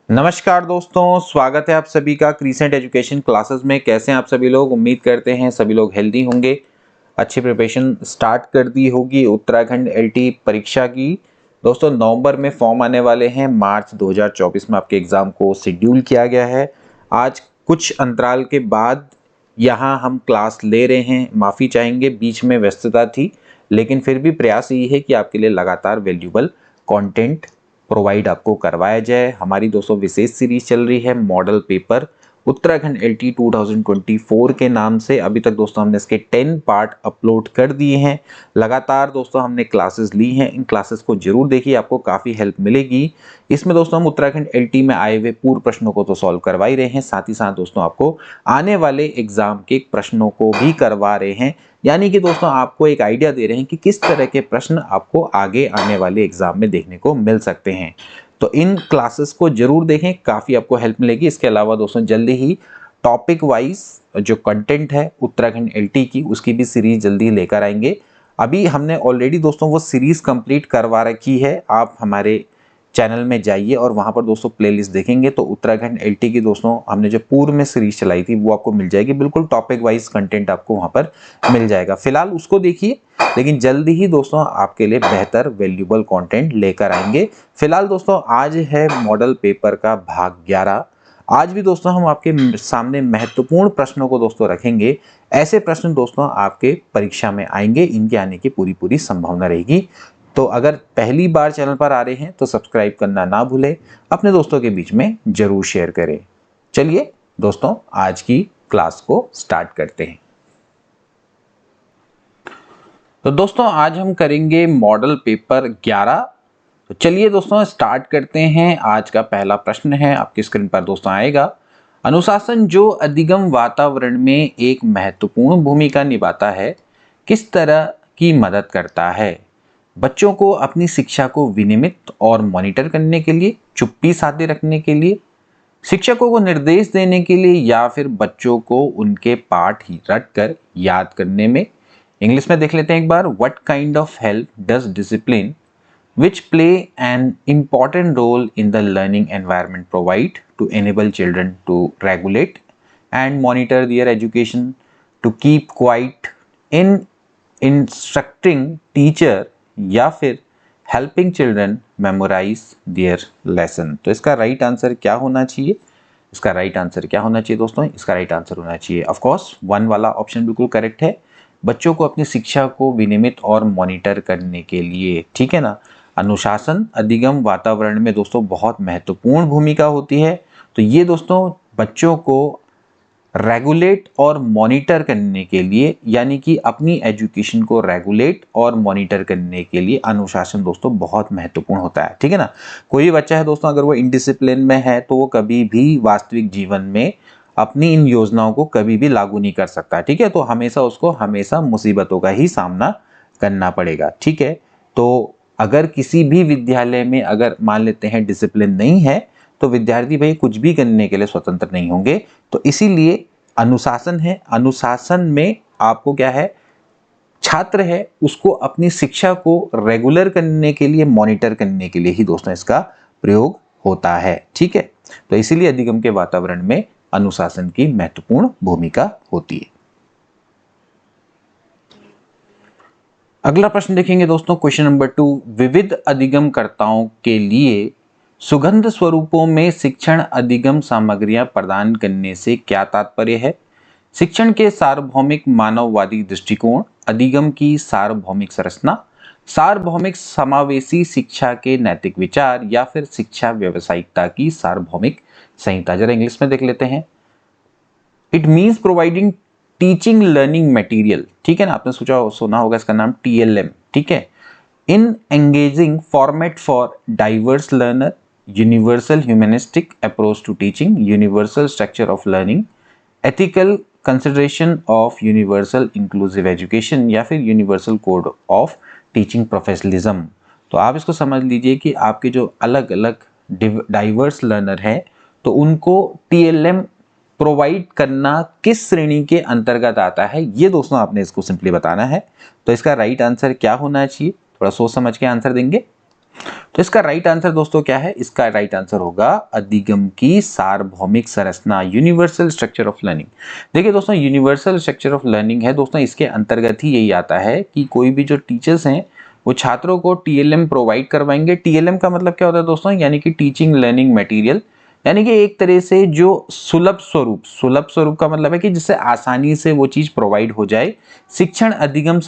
नमस्कार दोस्तों, स्वागत है आप सभी का क्रीसेंट एजुकेशन क्लासेस में। कैसे हैं आप सभी लोग? उम्मीद करते हैं सभी लोग हेल्दी होंगे। अच्छी प्रिपरेशन स्टार्ट कर दी होगी उत्तराखंड एलटी परीक्षा की। दोस्तों नवंबर में फॉर्म आने वाले हैं, मार्च 2024 में आपके एग्ज़ाम को शेड्यूल किया गया है। आज कुछ अंतराल के बाद यहाँ हम क्लास ले रहे हैं, माफ़ी चाहेंगे बीच में व्यस्तता थी, लेकिन फिर भी प्रयास यही है कि आपके लिए लगातार वैल्यूबल कंटेंट प्रोवाइड आपको करवाया जाए। हमारी दोस्तों विशेष सीरीज चल रही है मॉडल पेपर उत्तराखंड एलटी 2024 के नाम से। अभी तक दोस्तों हमने इसके 10 पार्ट अपलोड कर दिए हैं। लगातार दोस्तों हमने क्लासेस ली हैं, इन क्लासेस को जरूर देखिए, आपको काफ़ी हेल्प मिलेगी। इसमें दोस्तों हम उत्तराखंड एलटी में आए हुए पूर्व प्रश्नों को तो सॉल्व करवा ही रहे हैं, साथ ही साथ दोस्तों आपको आने वाले एग्जाम के प्रश्नों को भी करवा रहे हैं। यानी कि दोस्तों आपको एक आइडिया दे रहे हैं कि किस तरह के प्रश्न आपको आगे आने वाले एग्जाम में देखने को मिल सकते हैं। तो इन क्लासेस को जरूर देखें, काफ़ी आपको हेल्प मिलेगी। इसके अलावा दोस्तों जल्दी ही टॉपिक वाइज जो कंटेंट है उत्तराखंड एलटी की, उसकी भी सीरीज जल्दी लेकर आएंगे। अभी हमने ऑलरेडी दोस्तों वो सीरीज कंप्लीट करवा रखी है। आप हमारे चैनल में जाइए और वहां पर दोस्तों प्लेलिस्ट देखेंगे तो उत्तराखंड एलटी की दोस्तों हमने जो पूर्व में सीरीज चलाई थी वो आपको मिल जाएगी। बिल्कुल टॉपिक वाइज कंटेंट आपको वहां पर मिल जाएगा। फिलहाल उसको देखिए, लेकिन जल्दी ही दोस्तों आपके लिए बेहतर वैल्यूबल कंटेंट लेकर आएंगे। फिलहाल दोस्तों आज है मॉडल पेपर का भाग 11। आज भी दोस्तों हम आपके सामने महत्वपूर्ण प्रश्नों को दोस्तों रखेंगे। ऐसे प्रश्न दोस्तों आपके परीक्षा में आएंगे, इनके आने की पूरी संभावना रहेगी। तो अगर पहली बार चैनल पर आ रहे हैं तो सब्सक्राइब करना ना भूलें, अपने दोस्तों के बीच में जरूर शेयर करें। चलिए दोस्तों आज की क्लास को स्टार्ट करते हैं। तो दोस्तों आज हम करेंगे मॉडल पेपर 11। तो चलिए दोस्तों स्टार्ट करते हैं। आज का पहला प्रश्न है, आपकी स्क्रीन पर दोस्तों आएगा। अनुशासन जो अधिगम वातावरण में एक महत्वपूर्ण भूमिका निभाता है, किस तरह की मदद करता है? बच्चों को अपनी शिक्षा को विनियमित और मॉनिटर करने के लिए, चुप्पी साधे रखने के लिए, शिक्षकों को निर्देश देने के लिए, या फिर बच्चों को उनके पाठ ही रट कर याद करने में? इंग्लिश में देख लेते हैं एक बार। What kind of help does discipline which play an important role in the learning environment provide to enable children to regulate and monitor their education, to keep quiet in instructing teacher, या फिर helping children memorize their lesson? तो इसका right answer क्या होना चाहिए? इसका right answer क्या होना चाहिए दोस्तों? इसका राइट आंसर होना चाहिए ऑफ कोर्स 1 वाला ऑप्शन बिल्कुल करेक्ट है। बच्चों को अपनी शिक्षा को विनियमित और मॉनिटर करने के लिए, ठीक है ना। अनुशासन अधिगम वातावरण में दोस्तों बहुत महत्वपूर्ण भूमिका होती है। तो ये दोस्तों बच्चों को रेगुलेट और मॉनिटर करने के लिए, यानी कि अपनी एजुकेशन को रेगुलेट और मॉनिटर करने के लिए अनुशासन दोस्तों बहुत महत्वपूर्ण होता है, ठीक है ना। कोई भी बच्चा है दोस्तों अगर वो इनडिसिप्लिन में है तो वो कभी भी वास्तविक जीवन में अपनी इन योजनाओं को कभी भी लागू नहीं कर सकता, ठीक है। तो हमेशा उसको हमेशा मुसीबतों का ही सामना करना पड़ेगा, ठीक है। तो अगर किसी भी विद्यालय में अगर मान लेते हैं डिसिप्लिन नहीं है तो विद्यार्थी भाई कुछ भी करने के लिए स्वतंत्र नहीं होंगे। तो इसीलिए अनुशासन है। अनुशासन में आपको क्या है, छात्र है उसको अपनी शिक्षा को रेगुलर करने के लिए, मॉनिटर करने के लिए ही दोस्तों इसका प्रयोग होता है, ठीक है। तो इसीलिए अधिगम के वातावरण में अनुशासन की महत्वपूर्ण भूमिका होती है। अगला प्रश्न देखेंगे दोस्तों, क्वेश्चन नंबर 2। विविध अधिगमकर्ताओं के लिए सुगंध स्वरूपों में शिक्षण अधिगम सामग्रियां प्रदान करने से क्या तात्पर्य है? शिक्षण के सार्वभौमिक मानववादी दृष्टिकोण, अधिगम की सार्वभौमिक संरचना, सार्वभौमिक समावेशी शिक्षा के नैतिक विचार, या फिर शिक्षा व्यावसायिकता की सार्वभौमिक संहिता। जरा इंग्लिश में देख लेते हैं। It means providing teaching learning material, ठीक है ना। आपने सुना होगा इसका नाम TLM, ठीक है। In engaging format for diverse learner, universal humanistic approach to teaching, universal structure of learning, ethical consideration of universal inclusive education, या फिर universal code of teaching professionalism. तो आप इसको समझ लीजिए कि आपके जो अलग अलग डाइवर्स लर्नर है तो उनको TLM प्रोवाइड करना किस श्रेणी के अंतर्गत आता है, ये दोस्तों आपने इसको सिंपली बताना है। तो इसका राइट आंसर क्या होना चाहिए, थोड़ा सोच समझ के आंसर देंगे। तो इसका राइट आंसर दोस्तों क्या है? इसका राइट आंसर होगा अधिगम की सार्वभौमिक संरचना, यूनिवर्सल स्ट्रक्चर ऑफ लर्निंग। देखिए दोस्तों, यूनिवर्सल स्ट्रक्चर ऑफ लर्निंग है दोस्तों, इसके अंतर्गत ही यही आता है कि कोई भी जो टीचर्स हैं वो छात्रों को टीएलएम प्रोवाइड करवाएंगे। टीएलएम का मतलब क्या होता है दोस्तों? यानी कि टीचिंग लर्निंग मटेरियल, यानी कि एक तरह से जो सुलभ स्वरूप का मतलब है कि जिससे आसानी से वो चीज प्रोवाइड हो जाए। शिक्षण अधिगम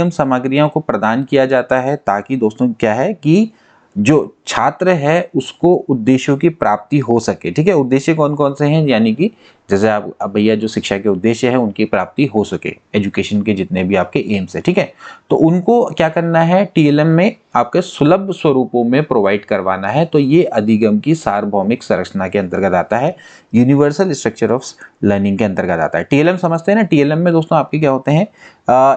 सामग्रियों को प्रदान किया जाता है ताकि दोस्तों क्या है कि जो छात्र है उसको उद्देश्यों की प्राप्ति हो सके। ठीक है, उद्देश्य कौन कौन से हैं? यानी कि जैसे आप अब भैया जो शिक्षा के उद्देश्य है उनकी प्राप्ति हो सके, एजुकेशन के जितने भी आपके एम्स है, ठीक है, तो उनको क्या करना है? टीएलएम में आपके सुलभ स्वरूपों में प्रोवाइड करवाना है। तो ये अधिगम की सार्वभौमिक संरचना के अंतर्गत आता है, यूनिवर्सल स्ट्रक्चर ऑफ लर्निंग के अंतर्गत आता है। टीएलएम समझते हैं ना? टीएलएम में दोस्तों आपके क्या होते हैं,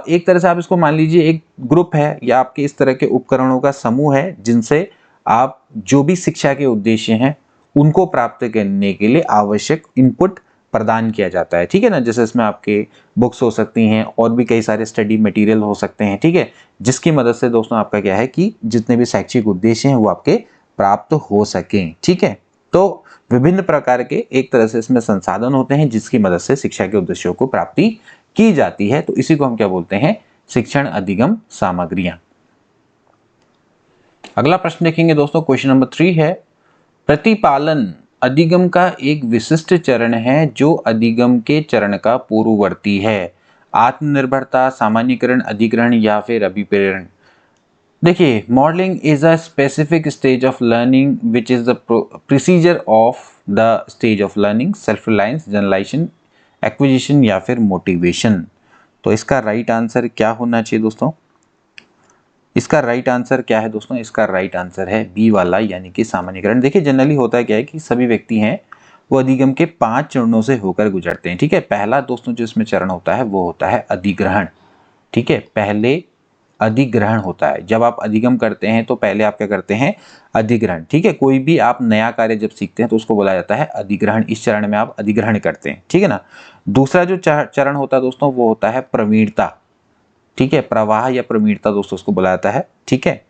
एक तरह से आप इसको मान लीजिए एक ग्रुप है या आपके इस तरह के उपकरणों का समूह है जिनसे आप जो भी शिक्षा के उद्देश्य हैं उनको प्राप्त करने के लिए आवश्यक इनपुट प्रदान किया जाता है। ठीक है ना? जैसे इसमें आपके बुक्स हो सकती हैं और भी कई सारे स्टडी मटेरियल हो सकते हैं। ठीक है, जिसकी मदद से दोस्तों आपका क्या है कि जितने भी शैक्षिक उद्देश्य हैं वो आपके प्राप्त हो सकें। ठीक है, तो विभिन्न प्रकार के एक तरह से इसमें संसाधन होते हैं जिसकी मदद से शिक्षा के उद्देश्यों को प्राप्ति की जाती है। तो इसी को हम क्या बोलते हैं? शिक्षण अधिगम सामग्रियां। अगला प्रश्न देखेंगे दोस्तों, क्वेश्चन नंबर 3 है, प्रतिपालन अधिगम का एक विशिष्ट चरण है जो अधिगम के चरण का पूर्ववर्ती है। आत्मनिर्भरता, सामान्यीकरण, अधिग्रहण या फिर अभिप्रेरण। देखिए, modelling is a specific stage of learning which is the procedure of the stage of learning, self reliance, generalisation, acquisition या फिर मोटिवेशन। तो इसका राइट आंसर क्या होना चाहिए दोस्तों? इसका राइट आंसर क्या है दोस्तों? इसका राइट आंसर है बी वाला, यानी कि सामान्यीकरण। देखिए, जनरली होता है क्या है कि सभी व्यक्ति हैं वो अधिगम के 5 चरणों से होकर गुजरते हैं। ठीक है, पहला दोस्तों जो इसमें चरण होता है वो होता है अधिग्रहण। ठीक है, पहले अधिग्रहण होता है। जब आप अधिगम करते हैं तो पहले आप क्या करते हैं? अधिग्रहण। ठीक है, कोई भी आप नया कार्य जब सीखते हैं तो उसको बोला जाता है अधिग्रहण। इस चरण में आप अधिग्रहण करते हैं। ठीक है ना? दूसरा जो चरण होता है दोस्तों वो होता है प्रवीणता। ठीक है, प्रवाह या प्रवीणता दोस्तों उसको बोला जाता है। ठीक है,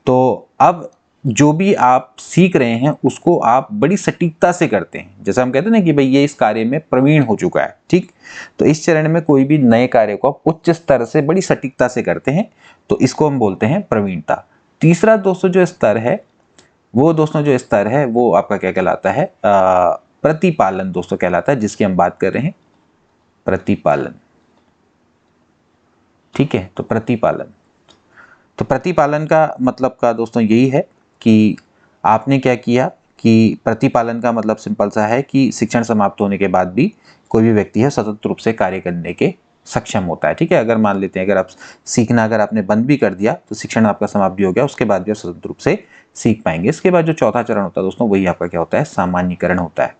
तो अब जो भी आप सीख रहे हैं उसको आप बड़ी सटीकता से करते हैं। जैसे हम कहते हैं ना कि भाई ये इस कार्य में प्रवीण हो चुका है। ठीक, तो इस चरण में कोई भी नए कार्य को आप उच्च स्तर से बड़ी सटीकता से करते हैं, तो इसको हम बोलते हैं प्रवीणता। तीसरा दोस्तों जो स्तर है वो आपका क्या कहलाता है? प्रतिपालन दोस्तों कहलाता है, जिसकी हम बात कर रहे हैं, प्रतिपालन। ठीक है, तो प्रतिपालन का मतलब का दोस्तों यही है कि आपने क्या किया कि प्रतिपालन का मतलब सिंपल सा है कि शिक्षण समाप्त होने के बाद भी कोई भी व्यक्ति है सतत रूप से कार्य करने के सक्षम होता है। ठीक है, अगर मान लेते हैं अगर आप सीखना अगर आपने बंद भी कर दिया तो शिक्षण आपका समाप्त भी हो गया, उसके बाद भी आप सतत रूप से सीख पाएंगे। इसके बाद जो चौथा चरण होता है दोस्तों वही आपका क्या होता है? सामान्यीकरण होता है।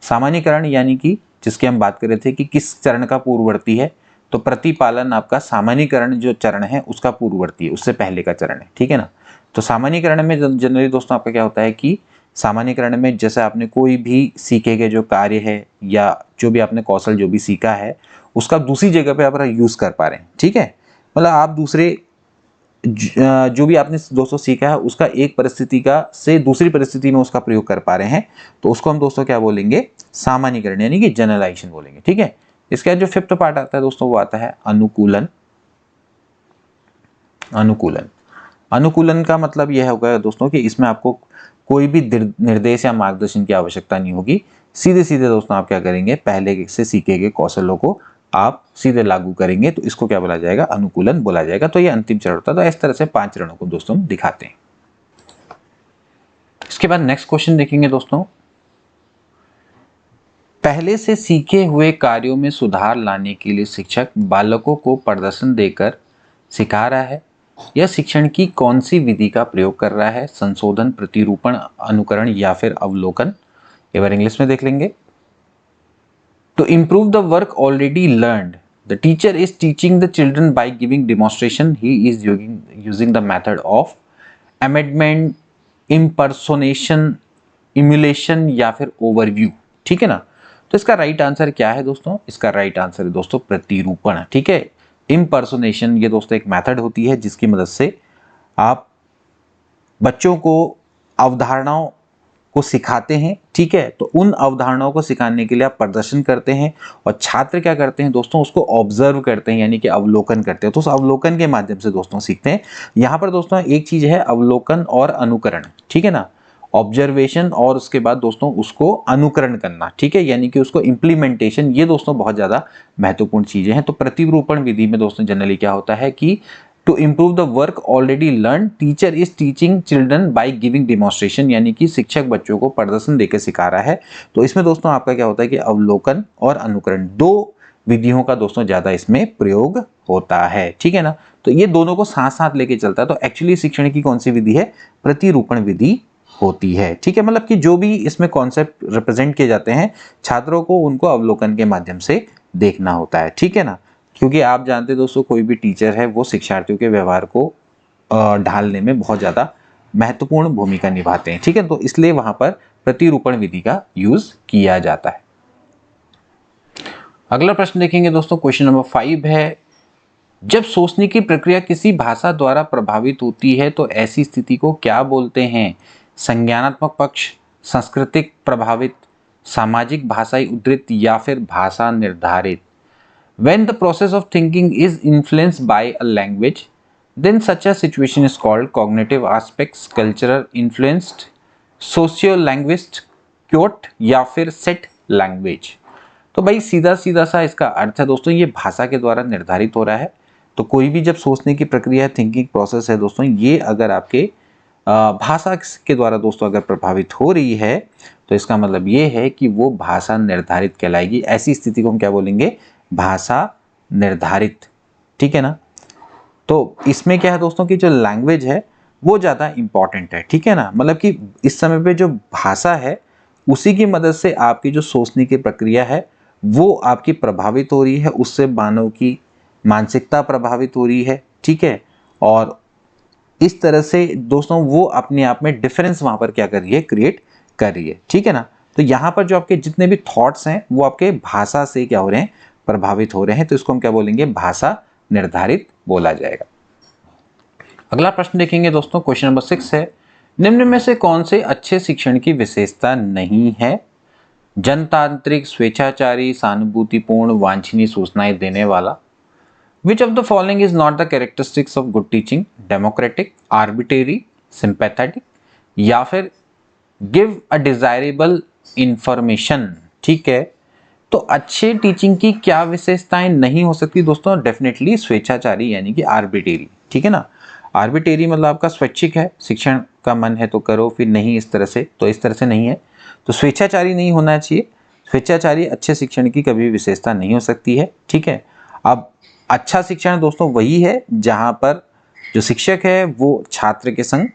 सामान्यीकरण यानी कि जिसकी हम बात कर रहे थे कि किस चरण का पूर्ववर्ती है, तो प्रतिपालन आपका सामान्यीकरण जो चरण है उसका पूर्ववर्ती है, उससे पहले का चरण है। ठीक है ना? तो सामान्यीकरण में जनरली दोस्तों आपका क्या होता है कि सामान्यीकरण में जैसे आपने कोई भी सीखे गए जो कार्य है या जो भी आपने कौशल जो भी सीखा है उसका दूसरी जगह पे आप यूज कर पा रहे हैं। ठीक है, मतलब आप दूसरे जो भी आपने दोस्तों सीखा है उसका एक परिस्थिति का से दूसरी परिस्थिति में उसका प्रयोग कर पा रहे हैं, तो उसको हम दोस्तों क्या बोलेंगे? सामान्यीकरण यानी कि जनरलाइजेशन बोलेंगे। ठीक है, इसके बाद जो 5th पार्ट आता है दोस्तों वो आता है अनुकूलन। अनुकूलन का मतलब यह होगा दोस्तों कि इसमें आपको कोई भी निर्देश या मार्गदर्शन की आवश्यकता नहीं होगी। सीधे सीधे दोस्तों आप क्या करेंगे? पहले से सीखे गए कौशलों को आप सीधे लागू करेंगे, तो इसको क्या बोला जाएगा? अनुकूलन बोला जाएगा। तो ये अंतिम चरण होता है। तो इस तरह से 5 चरणों को दोस्तों हम दिखाते हैं। इसके बाद नेक्स्ट क्वेश्चन देखेंगे दोस्तों, पहले से सीखे हुए कार्यों में सुधार लाने के लिए शिक्षक बालकों को प्रदर्शन देकर सिखा रहा है। यह शिक्षण की कौन सी विधि का प्रयोग कर रहा है? संशोधन, प्रतिरूपण, अनुकरण या फिर अवलोकन। एक बार इंग्लिश में देख लेंगे। To improve the work already learned, the teacher is teaching the children by giving demonstration. He is using the method of amendment, impersonation, emulation या फिर overview। ठीक है ना? तो इसका राइट आंसर क्या है दोस्तों? इसका राइट आंसर है दोस्तों प्रतिरूपण। ठीक है, इम्पर्सोनेशन ये दोस्तों एक मेथड होती है जिसकी मदद से आप बच्चों को अवधारणाओं को सिखाते हैं, ठीक है। तो उन अवधारणाओं को सिखाने के लिए आप प्रदर्शन करते हैं और छात्र क्या करते हैं दोस्तों, उसको ऑब्जर्व करते हैं, यानी कि अवलोकन करते हैं। तो उस अवलोकन के माध्यम से दोस्तों सीखते हैं। यहाँ पर दोस्तों एक चीज है अवलोकन और अनुकरण, ठीक है ना। ऑब्जर्वेशन और उसके बाद दोस्तों उसको अनुकरण करना, ठीक है, यानी कि उसको इम्प्लीमेंटेशन, ये दोस्तों बहुत ज्यादा महत्वपूर्ण चीजें हैं। तो प्रतिरूपण विधि में दोस्तों जनरली क्या होता है कि to improve the work already learn, teacher is teaching children by giving demonstration, यानी कि शिक्षक बच्चों को प्रदर्शन देकर सिखा रहा है। तो इसमें दोस्तों आपका क्या होता है कि अवलोकन और अनुकरण, दो विधियों का दोस्तों ज्यादा इसमें प्रयोग होता है, ठीक है ना। तो ये दोनों को साथ साथ लेके चलता है। तो एक्चुअली शिक्षण की कौन सी विधि है, प्रतिरूपण विधि होती है, ठीक है। मतलब कि जो भी इसमें कॉन्सेप्ट रिप्रेजेंट किए जाते हैं, छात्रों को उनको अवलोकन के माध्यम से देखना होता है, ठीक है ना। क्योंकि आप जानते हैं दोस्तों कोई भी टीचर है वो शिक्षार्थियों के व्यवहार को ढालने में बहुत ज़्यादा महत्वपूर्ण भूमिका निभाते हैं, ठीक है। तो इसलिए वहां पर प्रतिरूपण विधि का यूज किया जाता है। अगला प्रश्न देखेंगे दोस्तों, क्वेश्चन नंबर 5 है, जब सोचने की प्रक्रिया किसी भाषा द्वारा प्रभावित होती है तो ऐसी स्थिति को क्या बोलते हैं? संज्ञानात्मक पक्ष, सांस्कृतिक प्रभावित, सामाजिक भाषाई उद्धृत या फिर भाषा निर्धारित? When the process of thinking is influenced by a language, then such a situation is called cognitive aspects, cultural influenced, socio-linguist, quote या फिर सेट लैंग्वेज। तो भाई सीधा सीधा सा इसका अर्थ है दोस्तों, ये भाषा के द्वारा निर्धारित हो रहा है। तो कोई भी जब सोचने की प्रक्रिया, थिंकिंग प्रोसेस है दोस्तों, ये अगर आपके भाषा के द्वारा दोस्तों अगर प्रभावित हो रही है तो इसका मतलब ये है कि वो भाषा निर्धारित कहलाएगी। ऐसी स्थिति को हम क्या बोलेंगे, भाषा निर्धारित, ठीक है ना। तो इसमें क्या है दोस्तों कि जो लैंग्वेज है वो ज़्यादा इंपॉर्टेंट है, ठीक है ना। मतलब कि इस समय पे जो भाषा है उसी की मदद से आपकी जो सोचने की प्रक्रिया है वो आपकी प्रभावित हो रही है, उससे मानव की मानसिकता प्रभावित हो रही है, ठीक है। और इस तरह से दोस्तों वो अपने आप में डिफरेंस वहां पर क्या कर रही है, क्रिएट कर रही है, ठीक है ना। तो यहाँ पर जो आपके जितने भी थॉट्स हैं वो आपके भाषा से क्या हो रहे हैं, प्रभावित हो रहे हैं। तो इसको हम क्या बोलेंगे, भाषा निर्धारित बोला जाएगा। अगला प्रश्न देखेंगे दोस्तों, क्वेश्चन नंबर 6 है, निम्न में से कौन से अच्छे शिक्षण की विशेषता नहीं है? जनतांत्रिक, स्वेच्छाचारी, सहानुभूतिपूर्ण, वांछनीय सूचनाएं देने वाला। Which of the following is not the characteristics of good teaching? Democratic, arbitrary, sympathetic या फिर give a desirable information, ठीक है। तो अच्छे टीचिंग की क्या विशेषताएं नहीं हो सकती दोस्तों? डेफिनेटली स्वेच्छाचारी यानी कि आर्बिटेरी, ठीक है ना। आर्बिटेरी मतलब आपका स्वैच्छिक है, शिक्षण का मन है तो करो, फिर नहीं इस तरह से, तो इस तरह से नहीं है। तो स्वेच्छाचारी नहीं होना चाहिए। स्वेच्छाचारी अच्छे शिक्षण की कभी विशेषता नहीं हो सकती है, ठीक है। अब अच्छा शिक्षण दोस्तों वही है जहां पर जो शिक्षक है वो छात्र के संग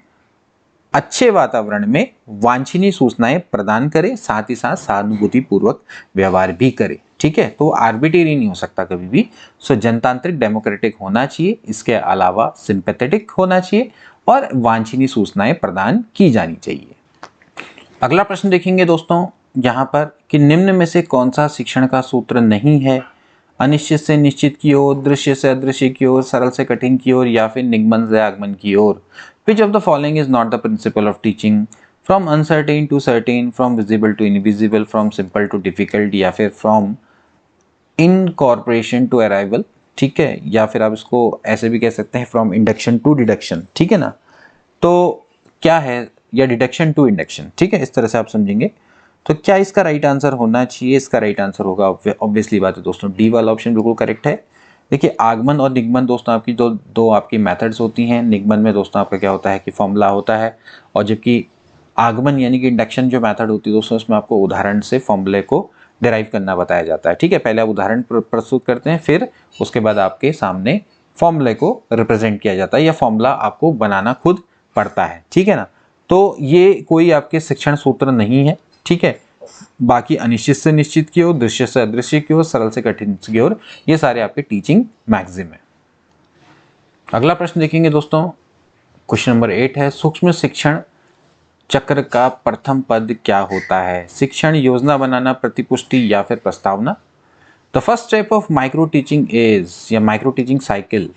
अच्छे वातावरण में वांछनीय सूचनाएं प्रदान करे, साथ ही साथ सहानुभूति पूर्वक व्यवहार भी करे, ठीक है। तो आर्बिट्रेरी नहीं हो सकता कभी भी। सो जनतांत्रिक, डेमोक्रेटिक होना चाहिए, इसके अलावा सिंपैथेटिक होना चाहिए और वांछनीय सूचनाएं प्रदान की जानी चाहिए। अगला प्रश्न देखेंगे दोस्तों यहाँ पर कि निम्न में से कौन सा शिक्षण का सूत्र नहीं है? अनिश्चित से निश्चित की ओर, दृश्य से अदृश्य की ओर, सरल से कठिन की ओर या फिर निगमन से आगमन की ओर। Which of the following is not the principle of teaching? From uncertain to certain, from visible to invisible, from simple to difficult या फिर from incorporation to arrival, ठीक है। या फिर आप इसको ऐसे भी कह सकते हैं from induction to deduction, ठीक है ना। तो क्या है, या डिडक्शन टू इंडक्शन, ठीक है, इस तरह से आप समझेंगे। तो क्या इसका राइट आंसर होना चाहिए? इसका राइट आंसर होगा ऑब्वियसली बात है दोस्तों, डी वाला ऑप्शन बिल्कुल करेक्ट है। देखिए आगमन और निगमन दोस्तों आपकी दो आपकी मेथड्स होती हैं। निगमन में दोस्तों आपका क्या होता है कि फॉर्मूला होता है, और जबकि आगमन यानी कि इंडक्शन जो मेथड होती है दोस्तों उसमें आपको उदाहरण से फॉर्मूले को डिराइव करना बताया जाता है, ठीक है। पहले आप उदाहरण प्रस्तुत करते हैं, फिर उसके बाद आपके सामने फॉर्मूले को रिप्रेजेंट किया जाता है या फॉर्मूला आपको बनाना खुद पड़ता है, ठीक है ना। तो ये कोई आपके शिक्षण सूत्र नहीं है, ठीक है। बाकी अनिश्चित से निश्चित की ओर, दृश्य से अदृश्य की ओर, सरल से कठिन की ओर, ये सारे आपके टीचिंग मैगजीम है। अगला प्रश्न देखेंगे दोस्तों, क्वेश्चन नंबर 8 है, सूक्ष्म शिक्षण चक्र का प्रथम पद क्या होता है? शिक्षण योजना बनाना, प्रतिपुष्टि या फिर प्रस्तावना। The first step of micro teaching is, या माइक्रो टीचिंग साइकिल,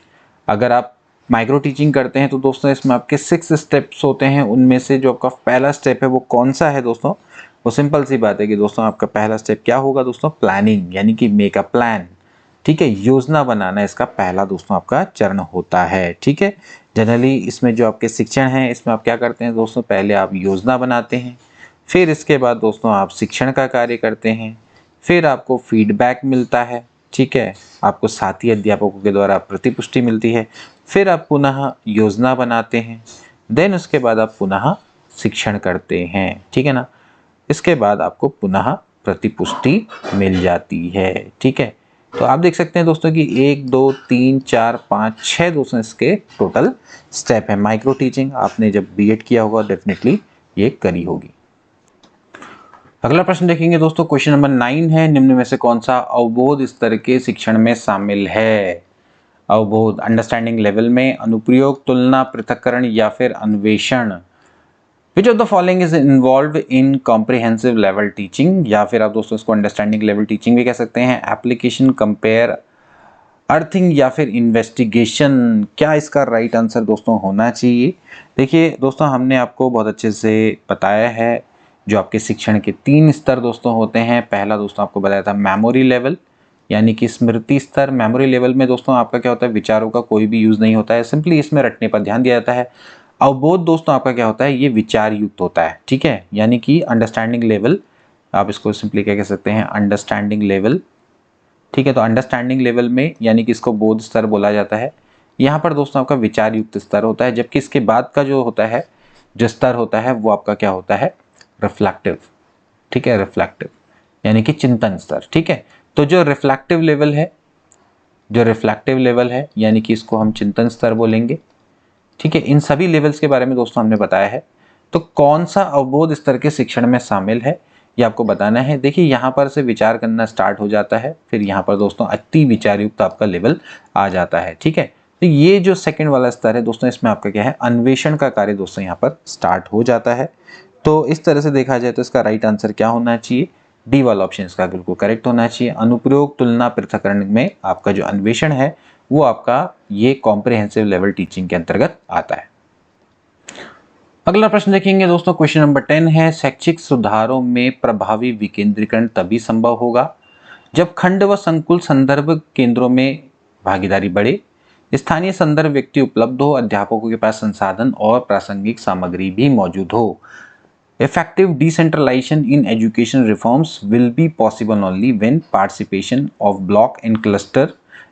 अगर आप माइक्रो टीचिंग करते हैं तो दोस्तों इसमें आपके 6 स्टेप्स होते हैं। उनमें से जो आपका पहला स्टेप है वो कौन सा है दोस्तों? वो सिंपल सी बात है कि दोस्तों आपका पहला स्टेप क्या होगा दोस्तों? प्लानिंग, यानी कि मेक अ प्लान। ठीक है, योजना बनाना इसका पहला दोस्तों आपका चरण होता है। ठीक है, जनरली इसमें जो आपके शिक्षण है इसमें आप क्या करते हैं दोस्तों? पहले आप योजना बनाते हैं, फिर इसके बाद दोस्तों आप शिक्षण का कार्य करते हैं, फिर आपको फीडबैक मिलता है। ठीक है, आपको साथी अध्यापकों के द्वारा प्रतिपुष्टि मिलती है, फिर आप पुनः योजना बनाते हैं, देन उसके बाद आप पुनः शिक्षण करते हैं। ठीक है ना, इसके बाद आपको पुनः प्रतिपुष्टि मिल जाती है। ठीक है, तो आप देख सकते हैं दोस्तों कि 1 2 3 4 5 6 दोस्तों इसके टोटल स्टेप है। माइक्रो टीचिंग आपने जब बीएड किया होगा डेफिनेटली ये करी होगी। अगला प्रश्न देखेंगे दोस्तों, क्वेश्चन नंबर 9 है, निम्न में से कौन सा अवबोध स्तर के शिक्षण में शामिल है? अवबोध अंडरस्टैंडिंग लेवल में, अनुप्रयोग, तुलना, पृथक्करण या फिर अन्वेषण? विच of the following is involve in comprehensive level teaching? या फिर आप दोस्तों इसको अंडरस्टैंडिंग लेवल टीचिंग भी कह सकते हैं। एप्लीकेशन, कंपेयर, अर्थिंग या फिर इन्वेस्टिगेशन? क्या इसका राइट आंसर दोस्तों होना चाहिए? देखिए दोस्तों, हमने आपको बहुत अच्छे से बताया है जो आपके शिक्षण के 3 स्तर दोस्तों होते हैं। पहला दोस्तों आपको बताया था मेमोरी लेवल, यानी कि स्मृति स्तर। मेमोरी लेवल में दोस्तों आपका क्या होता है? विचारों का कोई भी यूज नहीं होता है, सिंपली इसमें रटने पर ध्यान दिया जाता है। अवबोध दोस्तों आपका क्या होता है? ये विचार युक्त होता है। ठीक है, यानी कि अंडरस्टैंडिंग लेवल, आप इसको सिंपली क्या कह सकते हैं? Understanding level. ठीक है, तो अंडरस्टैंडिंग लेवल में यानी कि इसको बोध स्तर बोला जाता है। यहाँ पर दोस्तों आपका विचार युक्त स्तर होता है, जबकि इसके बाद का जो होता है, जो स्तर होता है वो आपका क्या होता है? रिफ्लेक्टिव। ठीक है, रिफ्लेक्टिव यानी कि चिंतन स्तर। ठीक है, तो जो रिफ्लेक्टिव लेवल है, जो रिफ्लेक्टिव लेवल है यानी कि इसको हम चिंतन स्तर बोलेंगे। ठीक है, इन सभी लेवल्स के बारे में दोस्तों हमने बताया है। तो कौन सा अवबोध स्तर के शिक्षण में शामिल है ये आपको बताना है। देखिए यहाँ पर से विचार करना स्टार्ट हो जाता है, फिर यहाँ पर दोस्तों अति विचार युक्त आपका लेवल आ जाता है। ठीक है, तो ये जो सेकंड वाला स्तर है दोस्तों, इसमें आपका क्या है? अन्वेषण का कार्य दोस्तों यहाँ पर स्टार्ट हो जाता है। तो इस तरह से देखा जाए तो इसका राइट आंसर क्या होना चाहिए? डी वाला ऑप्शन इसका बिल्कुल करेक्ट होना चाहिए। अनुप्रयोग, तुलना, पृथक्करण में आपका जो अन्वेषण है वो आपका ये कॉम्प्रिहेंसिव लेवल टीचिंग के अंतर्गत आता है। अगला प्रश्न देखेंगे दोस्तों, क्वेश्चन नंबर 10 है, शैक्षिक सुधारों में प्रभावी विकेंद्रीकरण तभी संभव होगा जब खंड व संकुल संदर्भ केंद्रों में भागीदारी बढ़े, स्थानीय संदर्भ व्यक्ति उपलब्ध हो, अध्यापकों के पास संसाधन और प्रासंगिक सामग्री भी मौजूद हो। Effective decentralization in education reforms will be possible only when participation of block and cluster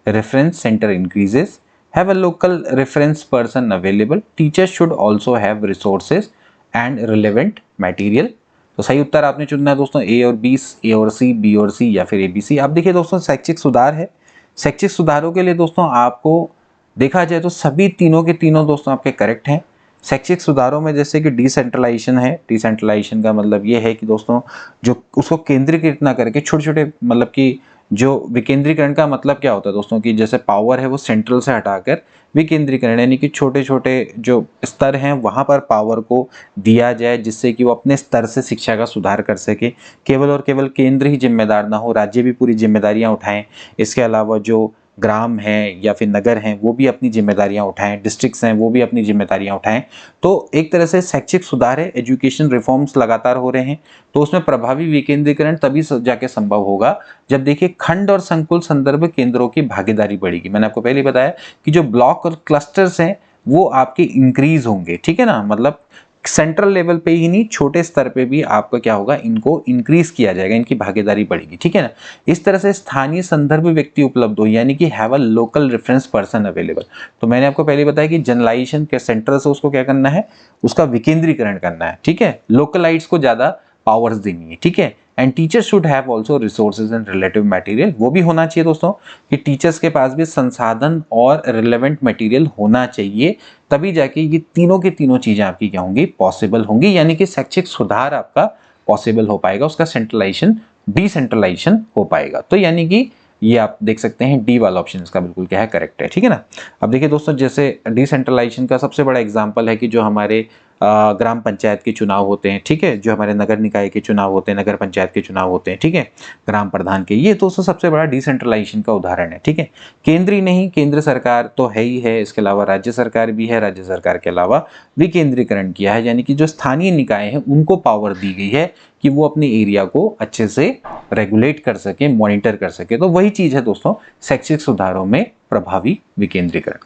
reference center increases. Have a local reference person available. Teachers should also have resources and relevant material. तो सही उत्तर आपने चुनना है दोस्तों, ए और B, ए और सी, B और सी या फिर ए बी सी। आप देखिए दोस्तों, शैक्षिक सुधार है, शैक्षिक सुधारों के लिए दोस्तों आपको देखा जाए तो सभी तीनों के तीनों दोस्तों आपके करेक्ट हैं। शैक्षिक सुधारों में जैसे कि डिसेंट्रलाइजेशन है, डिसेंट्रलाइजेशन का मतलब ये है कि दोस्तों जो उसको केंद्रीकृत ना करके छोटे छोटे, मतलब कि जो विकेंद्रीकरण का मतलब क्या होता है दोस्तों कि जैसे पावर है वो सेंट्रल से हटाकर विकेंद्रीकरण, यानी कि छोटे छोटे जो स्तर हैं वहां पर पावर को दिया जाए, जिससे कि वो अपने स्तर से शिक्षा का सुधार कर सके। केवल और केवल केंद्र ही जिम्मेदार ना हो, राज्य भी पूरी जिम्मेदारियां उठाएं। इसके अलावा जो ग्राम हैं या फिर नगर हैं वो भी अपनी जिम्मेदारियां उठाएं, डिस्ट्रिक्ट्स हैं वो भी अपनी जिम्मेदारियां उठाएं। तो एक तरह से शैक्षिक सुधार है, एजुकेशन रिफॉर्म्स लगातार हो रहे हैं, तो उसमें प्रभावी विकेंद्रीकरण तभी जाके संभव होगा जब देखिए खंड और संकुल संदर्भ केंद्रों की भागीदारी बढ़ेगी। मैंने आपको पहले बताया कि जो ब्लॉक और क्लस्टर्स हैं वो आपके इंक्रीज होंगे। ठीक है ना, मतलब सेंट्रल लेवल पे ही नहीं, छोटे स्तर पे भी आपका क्या होगा? इनको इंक्रीज किया जाएगा, इनकी भागीदारी बढ़ेगी। ठीक है ना, इस तरह से स्थानीय संदर्भ व्यक्ति उपलब्ध हो, यानी कि have a local reference person available. तो मैंने आपको पहले बताया कि जनरलाइजेशन के सेंट्रल से उसको क्या करना है? उसका विकेंद्रीकरण करना है। ठीक है, लोकलाइट्स को ज्यादा पावर्स देनी है। ठीक है, and teacher should have also resources and relative material, वो भी होना चाहिए दोस्तों कि टीचर्स के पास भी संसाधन और रिलेवेंट मटेरियल होना चाहिए, तभी जाके ये तीनों की तीनों चीजें आपकी क्या होंगी? पॉसिबल होंगी, यानी कि शैक्षिक सुधार आपका पॉसिबल हो पाएगा, उसका सेंट्रलाइजेशन डिसेंट्रलाइजेशन हो पाएगा। तो यानी कि ये आप देख सकते हैं डी वाला ऑप्शन इसका बिल्कुल क्या है? करेक्ट है। ठीक है ना, अब देखिए दोस्तों, जैसे डिसेंट्रलाइजेशन का सबसे बड़ा एग्जांपल है कि जो हमारे ग्राम पंचायत के चुनाव होते हैं, ठीक है, जो हमारे नगर निकाय के चुनाव होते हैं, नगर पंचायत के चुनाव होते हैं, ठीक है, ग्राम प्रधान के, ये दोस्तों सबसे बड़ा डिसेंट्रलाइजेशन का उदाहरण है, ठीक है। केंद्रीय नहीं, केंद्र सरकार तो है ही है, इसके अलावा राज्य सरकार भी है, राज्य सरकार के अलावा विकेंद्रीकरण किया है, यानी कि जो स्थानीय निकाय हैं उनको पावर दी गई है कि वो अपने एरिया को अच्छे से रेगुलेट कर सके, मॉनिटर कर सके। तो वही चीज है दोस्तों शैक्षिक सुधारों में प्रभावी विकेंद्रीकरण।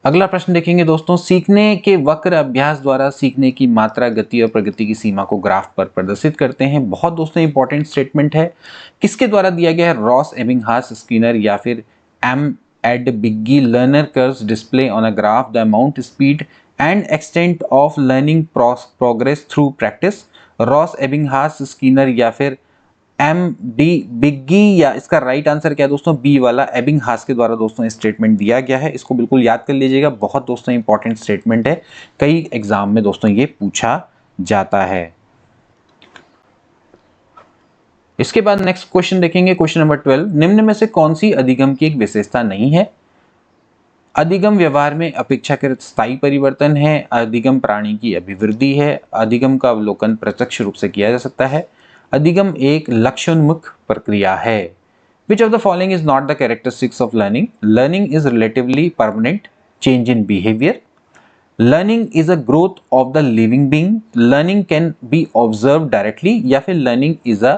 अगला प्रश्न देखेंगे दोस्तों, सीखने के वक्र अभ्यास द्वारा सीखने की मात्रा, गति और प्रगति की सीमा को ग्राफ पर प्रदर्शित करते हैं। बहुत दोस्तों इंपॉर्टेंट स्टेटमेंट है, किसके द्वारा दिया गया है? रॉस, एबिंगहास, स्किनर या फिर M Ed Bigge. Learner curves display on a graph the amount, speed and extent of learning progress through practice. Ross, Ebbinghaus, Skinner या फिर एम डी बिग्गी, या इसका राइट आंसर क्या है दोस्तों? बी वाला एबिंगहास के द्वारा दोस्तों स्टेटमेंट दिया गया है। इसको बिल्कुल याद कर लीजिएगा, बहुत दोस्तों इंपॉर्टेंट स्टेटमेंट है, कई एग्जाम में दोस्तों ये पूछा जाता है। इसके बाद नेक्स्ट क्वेश्चन देखेंगे, क्वेश्चन नंबर 12, निम्न में से कौन सी अधिगम की एक विशेषता नहीं है? अधिगम व्यवहार में अपेक्षाकृत स्थायी परिवर्तन है, अधिगम प्राणी की अभिवृद्धि है, अधिगम का अवलोकन प्रत्यक्ष रूप से किया जा सकता है, अधिगम एक लक्ष्योन्मुख प्रक्रिया है। Which of the following is not the characteristics of learning? Learning is relatively permanent change in behavior. Learning is a growth of the living being. Learning can be observed directly या फिर learning is a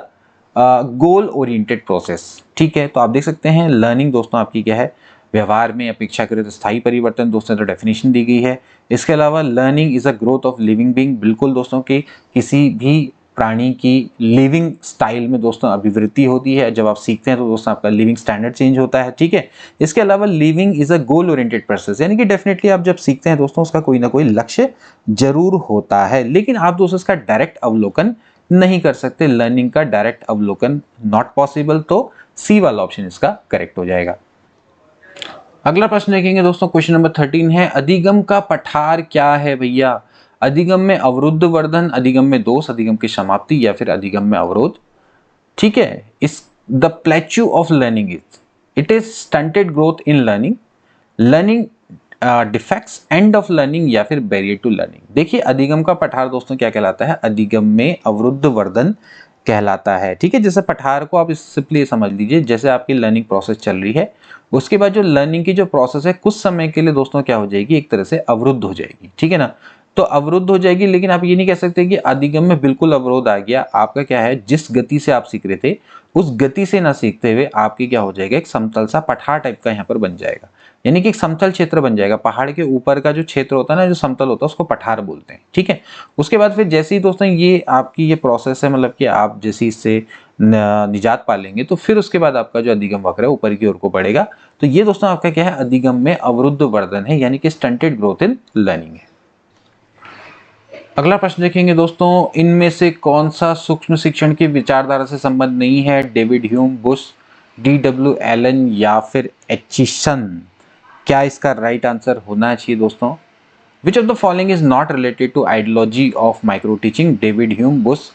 goal oriented process। ठीक है, तो आप देख सकते हैं learning दोस्तों आपकी क्या है? व्यवहार में अपेक्षाकृत स्थायी परिवर्तन, दोस्तों तो डेफिनेशन दी गई है। इसके अलावा learning is a growth of living being, बिल्कुल दोस्तों की किसी भी प्राणी की लिविंग स्टाइल में दोस्तों अभिवृद्धि होती है। जब आप सीखते हैं तो दोस्तों आपका लिविंग स्टैंडर्ड चेंज होता है, ठीक है। इसके अलावा living is a goal oriented process, यानी कि डेफिनेटली आप जब सीखते हैं दोस्तों उसका कोई ना कोई लक्ष्य जरूर होता है, लेकिन आप दोस्तों इसका डायरेक्ट अवलोकन नहीं कर सकते। लर्निंग का डायरेक्ट अवलोकन नॉट पॉसिबल, तो सी वाला ऑप्शन इसका करेक्ट हो जाएगा। अगला प्रश्न देखेंगे दोस्तों, क्वेश्चन नंबर 13 है, अधिगम का पठार क्या है भैया? अधिगम में अवरुद्ध वर्धन, अधिगम में दोष, अधिगम की समाप्ति या फिर अधिगम में अवरोध। ठीक है, इस the plateau of learning it is stunted growth in learning, learning defects, end of learning या फिर बैरियर टू लर्निंग। देखिए अधिगम का पठार दोस्तों क्या कहलाता है? अधिगम में अवरुद्ध वर्धन कहलाता है, ठीक है। जैसे पठार को आप सिंपली समझ लीजिए, जैसे आपकी लर्निंग प्रोसेस चल रही है, उसके बाद जो लर्निंग की जो प्रोसेस है कुछ समय के लिए दोस्तों क्या हो जाएगी? एक तरह से अवरुद्ध हो जाएगी, ठीक है ना। तो अवरुद्ध हो जाएगी, लेकिन आप ये नहीं कह सकते कि अधिगम में बिल्कुल अवरोध आ गया। आपका क्या है, जिस गति से आप सीख रहे थे उस गति से ना सीखते हुए आपकी क्या हो जाएगा? एक समतल सा पठार टाइप का यहाँ पर बन जाएगा, यानी कि एक समतल क्षेत्र बन जाएगा। पहाड़ के ऊपर का जो क्षेत्र होता है ना, जो समतल होता है, उसको पठार बोलते हैं, ठीक है। उसके बाद फिर जैसे ही दोस्तों ये आपकी ये प्रोसेस है, मतलब कि आप जैसे इससे निजात पा लेंगे तो फिर उसके बाद आपका जो अधिगम वक्र है ऊपर की ओर को बढ़ेगा। तो ये दोस्तों आपका क्या है? अधिगम में अवरुद्ध वर्धन है, यानी कि स्टंटेड ग्रोथ इन लर्निंग है। अगला प्रश्न देखेंगे दोस्तों, इनमें से कौन सा सूक्ष्म शिक्षण की विचारधारा से संबंध नहीं है? David Hume, Bush, DW Allen या फिर एचिसन। क्या इसका राइट आंसर होना चाहिए दोस्तों? Which of the following is not related to ideology of micro teaching? David Hume, Bush,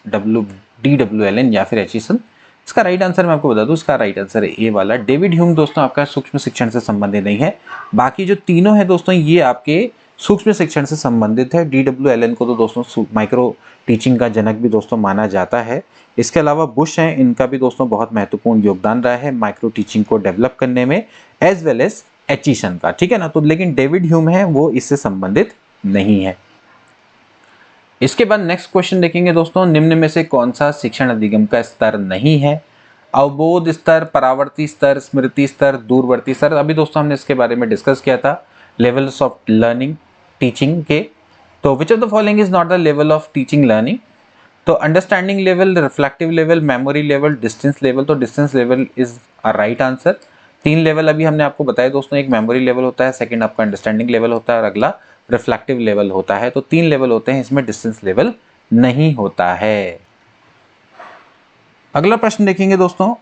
DW Allen या फिर एचिसन। इसका राइट आंसर मैं आपको बता दूं, इसका राइट आंसर है ए वाला। डेविड ह्यूम दोस्तों आपका सूक्ष्म शिक्षण से संबंधित नहीं है। बाकी जो तीनों है दोस्तों ये आपके सूक्ष्म शिक्षण से संबंधित है। DW एलन को तो दोस्तों माइक्रो टीचिंग का जनक भी दोस्तों माना जाता है। इसके अलावा बुश हैं, इनका भी दोस्तों बहुत महत्वपूर्ण योगदान रहा है माइक्रो टीचिंग को डेवलप करने में, एज वेल एज एचिसन का, ठीक है ना। तो लेकिन डेविड ह्यूम है वो इससे संबंधित नहीं है। इसके बाद नेक्स्ट क्वेश्चन देखेंगे दोस्तों, निम्न में से कौन सा शिक्षण अधिगम का स्तर नहीं है? अवबोध स्तर, परावर्ती स्तर, स्मृति स्तर, दूरवर्ती स्तर। अभी दोस्तों हमने इसके बारे में डिस्कस किया था, लेवल्स ऑफ लर्निंग टीचिंग के। तो which of the following is not the level of teaching learning? तो understanding level, reflective level, memory level, distance level. तो distance level is a right answer. 3 level अभी हमने आपको बताया दोस्तों, एक मेमोरी लेवल होता है, सेकंड आपका अंडरस्टैंडिंग लेवल होता है और अगला रिफ्लेक्टिव लेवल होता है। तो 3 लेवल होते हैं, इसमें डिस्टेंस लेवल नहीं होता है। अगला प्रश्न देखेंगे दोस्तों,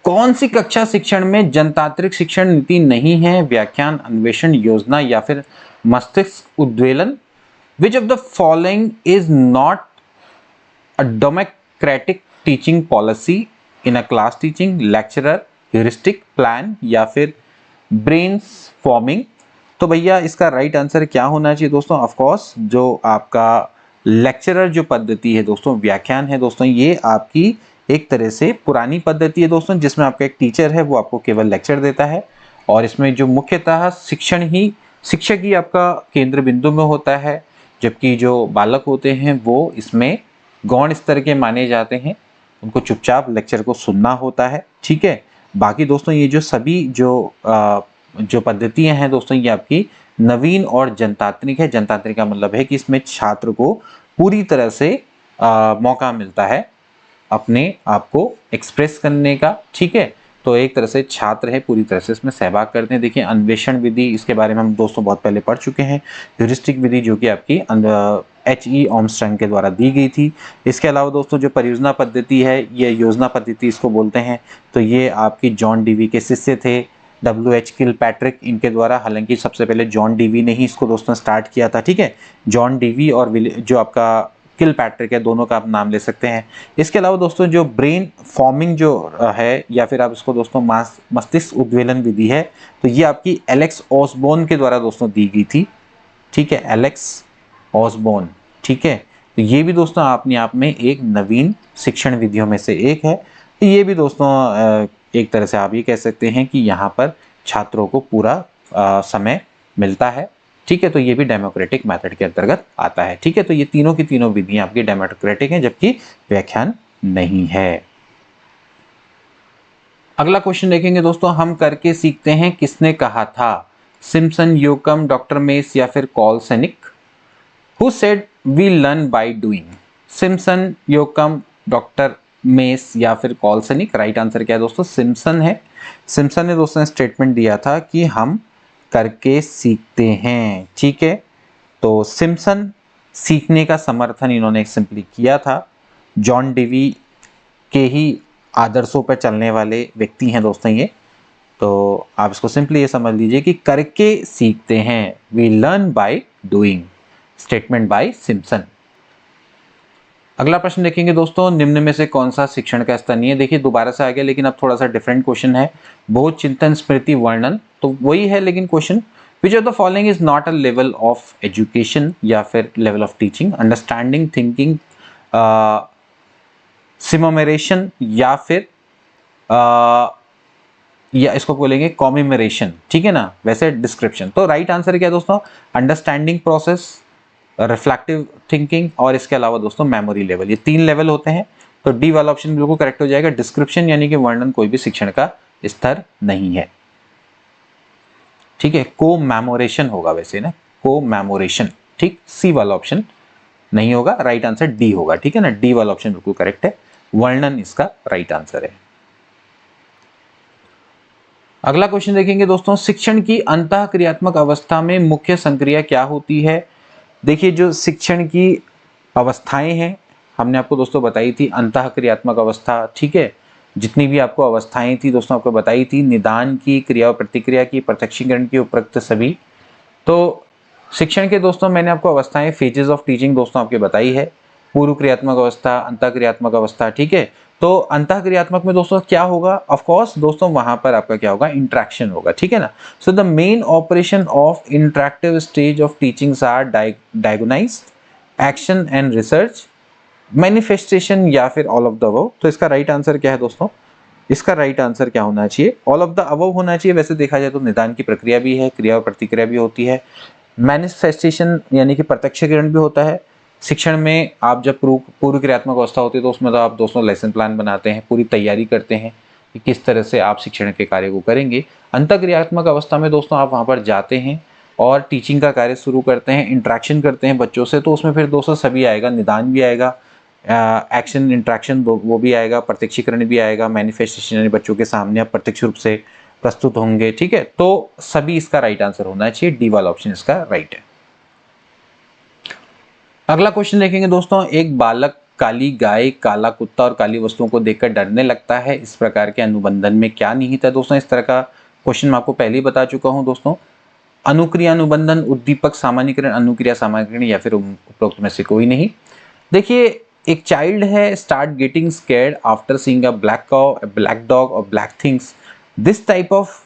कौन सी कक्षा शिक्षण में जनतांत्रिक शिक्षण नीति नहीं है? व्याख्यान, अन्वेषण, योजना या फिर मस्तिष्क उद्वेलन। Which of the following is not a democratic teaching policy in a class teaching? Lecturer, heuristic, plan या फिर ब्रेन फॉर्मिंग। तो भैया इसका राइट आंसर क्या होना चाहिए दोस्तों? ऑफ कोर्स जो आपका लेक्चरर जो पद्धति है दोस्तों, व्याख्यान है दोस्तों, ये आपकी एक तरह से पुरानी पद्धति है दोस्तों, जिसमें आपका एक टीचर है वो आपको केवल लेक्चर देता है और इसमें जो मुख्यतः शिक्षक ही आपका केंद्र बिंदु में होता है, जबकि जो बालक होते हैं वो इसमें गौण स्तर के माने जाते हैं, उनको चुपचाप लेक्चर को सुनना होता है। ठीक है, बाकी दोस्तों ये जो सभी जो पद्धतियां हैं दोस्तों, ये आपकी नवीन और जनतांत्रिक है। जनतांत्रिक का मतलब है कि इसमें छात्र को पूरी तरह से मौका मिलता है अपने आप को एक्सप्रेस करने का। ठीक है, तो एक तरह से छात्र है पूरी तरह से इसमें सहभाग करते हैं। देखिए अन्वेषण विधि, इसके बारे में हम दोस्तों बहुत पहले पढ़ चुके हैं। ह्यूरिस्टिक विधि जो कि आपकी H.E. आर्मस्ट्रांग के द्वारा दी गई थी। इसके अलावा दोस्तों जो परियोजना पद्धति है, ये योजना पद्धति इसको बोलते हैं, तो ये आपकी जॉन डीवी के शिष्य थे, W.H. किलपैट्रिक, इनके द्वारा। हालांकि सबसे पहले जॉन डीवी ने ही इसको दोस्तों स्टार्ट किया था। ठीक है, जॉन डीवी और जो आपका किलपैट्रिक है, दोनों का आप नाम ले सकते हैं। इसके अलावा दोस्तों जो ब्रेन फॉर्मिंग जो है, या फिर आप इसको दोस्तों मस्तिष्क उद्वेलन विधि है, तो ये आपकी एलेक्स ऑसबोर्न के द्वारा दोस्तों दी गई थी। ठीक है, एलेक्स ऑसबोर्न। ठीक है, तो ये भी दोस्तों अपने आप में एक नवीन शिक्षण विधियों में से एक है। ये भी दोस्तों एक तरह से आप ये कह सकते हैं कि यहाँ पर छात्रों को पूरा समय मिलता है। ठीक है, तो ये भी डेमोक्रेटिक मेथड के अंतर्गत आता है। ठीक है, तो ये तीनों की तीनों विधियां आपकी डेमोक्रेटिक हैं, जबकि व्याख्यान नहीं है। अगला क्वेश्चन देखेंगे दोस्तों, हम करके सीखते हैं किसने कहा था? सिम्पसन, योकम, डॉक्टर मेस या फिर कॉलसेनिक? Who said we learn by doing? Simpson, Yoakam, doctor mess या फिर कॉलसेनिक? राइट आंसर क्या है दोस्तों? सिम्पसन है। सिम्पसन ने दोस्तों स्टेटमेंट दिया था कि हम करके सीखते हैं। ठीक है, तो सिम्पसन सीखने का समर्थन इन्होंने सिंपली किया था। जॉन डीवी के ही आदर्शों पर चलने वाले व्यक्ति हैं दोस्तों ये, तो आप इसको सिंपली ये समझ लीजिए कि करके सीखते हैं, we learn by doing. Statement by Simpson. अगला प्रश्न देखेंगे दोस्तों, निम्न में से कौन सा शिक्षण का स्तर नहीं है? देखिए दोबारा से आ गया, लेकिन अब थोड़ा सा डिफरेंट क्वेश्चन है। बोध, चिंतन, स्मृति, वर्णन, तो वही है लेकिन question. Which of the following is not a level of education या फिर level of teaching? Understanding, thinking, सिमोमेरेशन या फिर या इसको बोलेंगे कॉमिमेरेशन। ठीक है ना, वैसे डिस्क्रिप्शन। तो राइट आंसर क्या है दोस्तों? अंडरस्टैंडिंग प्रोसेस, रिफ्लेक्टिव थिंकिंग और इसके अलावा दोस्तों मेमोरी लेवल। ये 3 लेवल होते हैं, तो डी वाला ऑप्शन बिल्कुल करेक्ट हो जाएगा। डिस्क्रिप्शन यानी कि वर्णन कोई भी शिक्षण का स्तर नहीं है। ठीक है, को मेमोरेशन होगा वैसे ना, को मेमोरेशन। ठीक, सी वाला ऑप्शन नहीं होगा, राइट आंसर डी होगा। ठीक है ना, डी वाला ऑप्शन बिल्कुल करेक्ट है, वर्णन इसका राइट आंसर है। अगला क्वेश्चन देखेंगे दोस्तों, शिक्षण की अंतः क्रियात्मक अवस्था में मुख्य संक्रिया क्या होती है? देखिए जो शिक्षण की अवस्थाएं हैं हमने आपको दोस्तों बताई थी, अंतः क्रियात्मक अवस्था। ठीक है, जितनी भी आपको अवस्थाएं थी दोस्तों आपको बताई थी, निदान की, क्रिया और प्रतिक्रिया की, प्रत्यक्षीकरण की, उपरोक्त सभी। तो शिक्षण के दोस्तों मैंने आपको अवस्थाएं, फेजेस ऑफ टीचिंग दोस्तों आपके बताई है, पूर्व क्रियात्मक अवस्था, अंतः क्रियात्मक अवस्था। ठीक है, तो अंतः क्रियात्मक में दोस्तों क्या होगा? ऑफ कोर्स दोस्तों वहां पर आपका क्या होगा? इंटरेक्शन होगा। ठीक है ना, so the main operation of interactive stage of teachings are diagnose, action and research, manifestation या फिर ऑल ऑफ द अबव। तो इसका राइट आंसर क्या है दोस्तों? इसका राइट आंसर क्या होना चाहिए? ऑल ऑफ द अबव होना चाहिए। वैसे देखा जाए तो निदान की प्रक्रिया भी है, क्रिया और प्रतिक्रिया भी होती है, मैनिफेस्टेशन यानी कि प्रत्यक्षीकरण भी होता है। शिक्षण में आप जब पूर्व क्रियात्मक अवस्था होती है तो उसमें तो आप दोस्तों लेसन प्लान बनाते हैं, पूरी तैयारी करते हैं कि किस तरह से आप शिक्षण के कार्य को करेंगे। अंतः क्रियात्मक अवस्था में दोस्तों आप वहाँ पर जाते हैं और टीचिंग का कार्य शुरू करते हैं, इंटरेक्शन करते हैं बच्चों से, तो उसमें फिर दोस्तों सभी आएगा, निदान भी आएगा, एक्शन इंटरेक्शन वो भी आएगा, प्रत्यक्षीकरण भी आएगा, मैनिफेस्टेशन यानी बच्चों के सामने आप प्रत्यक्ष रूप से प्रस्तुत होंगे। ठीक है, तो सभी इसका राइट आंसर होना चाहिए, डी वाला ऑप्शन इसका राइट है। अगला क्वेश्चन देखेंगे दोस्तों, एक बालक काली गाय, काला कुत्ता और काली वस्तुओं को देखकर डरने लगता है, इस प्रकार के अनुबंधन में क्या निहित है? दोस्तों इस तरह का क्वेश्चन मैं आपको पहले ही बता चुका हूं दोस्तों। अनुक्रिया अनुबंधन, उद्दीपक सामान्यकरण, अनुक्रिया सामान्यकरण या फिर उपरोक्त में से कोई नहीं। देखिए एक चाइल्ड है start getting scared after seeing a black cow, a black dog और black things, this type of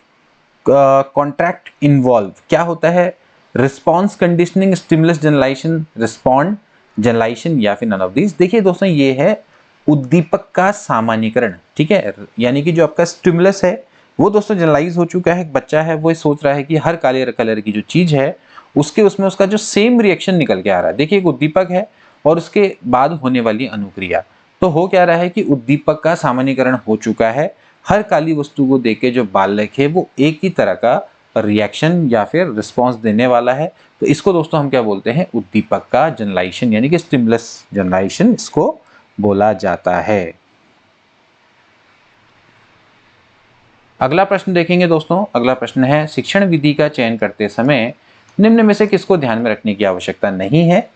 contract involve, क्या होता है? Response conditioning, stimulus generation, respond generation, या फिर नन ऑफ दीज। देखिए दोस्तों, ये है उद्दीपक का सामान्यीकरण, ठीक है। यानी कि जो आपका स्टिमुलस है वो दोस्तों जनरलाइज हो चुका है, एक बच्चा है वो सोच रहा है कि हर काले कलर की जो चीज है उसके उसमें उसका जो सेम रिएक्शन निकल के आ रहा है। देखिए, एक उद्दीपक है और उसके बाद होने वाली अनुक्रिया, तो हो क्या रहा है कि उद्दीपक का सामान्यीकरण हो चुका है। हर काली वस्तु को देख के जो बालक है वो एक ही तरह का रिएक्शन या फिर रिस्पॉन्स देने वाला है। तो इसको दोस्तों हम क्या बोलते हैं? उद्दीपक का जनरेशन, यानी कि स्टिमुलस जनरेशन इसको बोला जाता है। अगला प्रश्न देखेंगे दोस्तों। अगला प्रश्न है, शिक्षण विधि का चयन करते समय निम्न में से किसको ध्यान में रखने की आवश्यकता नहीं है?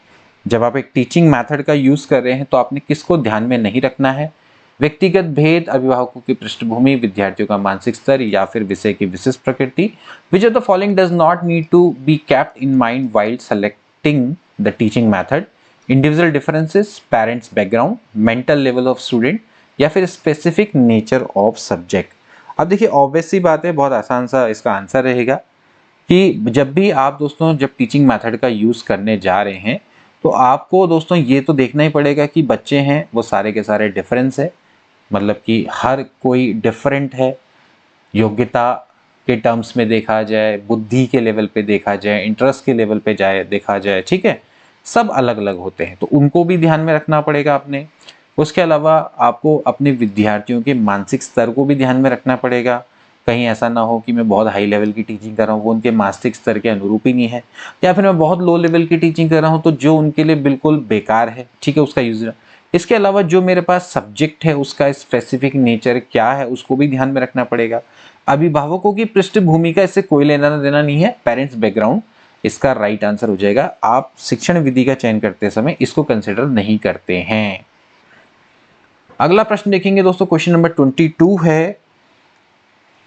जब आप एक टीचिंग मेथड का यूज कर रहे हैं तो आपने किसको ध्यान में नहीं रखना है? व्यक्तिगत भेद, अभिभावकों की पृष्ठभूमि, विद्यार्थियों का मानसिक स्तर, या फिर विषय की विशिष्ट प्रकृति। Which of the following does not need to be kept in mind while selecting the teaching method? Individual differences, parents background, mental level of student, या फिर स्पेसिफिक नेचर ऑफ सब्जेक्ट। अब देखिए, ऑब्वियस सी बात है, बहुत आसान सा इसका आंसर रहेगा कि जब भी आप दोस्तों जब टीचिंग मेथड का यूज करने जा रहे हैं तो आपको दोस्तों ये तो देखना ही पड़ेगा कि बच्चे हैं वो सारे के सारे डिफरेंस है, मतलब कि हर कोई डिफरेंट है। योग्यता के टर्म्स में देखा जाए, बुद्धि के लेवल पे देखा जाए, इंटरेस्ट के लेवल पे जाए देखा जाए, ठीक है, सब अलग अलग होते हैं, तो उनको भी ध्यान में रखना पड़ेगा आपने। उसके अलावा आपको अपने विद्यार्थियों के मानसिक स्तर को भी ध्यान में रखना पड़ेगा। कहीं ऐसा ना हो कि मैं बहुत हाई लेवल की टीचिंग कर रहा हूँ वो उनके मानसिक स्तर के अनुरूप ही नहीं है, या फिर मैं बहुत लो लेवल की टीचिंग कर रहा हूँ तो जो उनके लिए बिल्कुल बेकार है, ठीक है, उसका यूज। इसके अलावा जो मेरे पास सब्जेक्ट है उसका स्पेसिफिक नेचर क्या है उसको भी ध्यान में रखना पड़ेगा। अभिभावकों की पृष्ठभूमि का इससे कोई लेना देना नहीं है, पेरेंट्स बैकग्राउंड इसका राइट आंसर हो जाएगा। आप शिक्षण विधि का चयन करते समय इसको कंसिडर नहीं करते हैं। अगला प्रश्न देखेंगे दोस्तों, क्वेश्चन नंबर 22 है,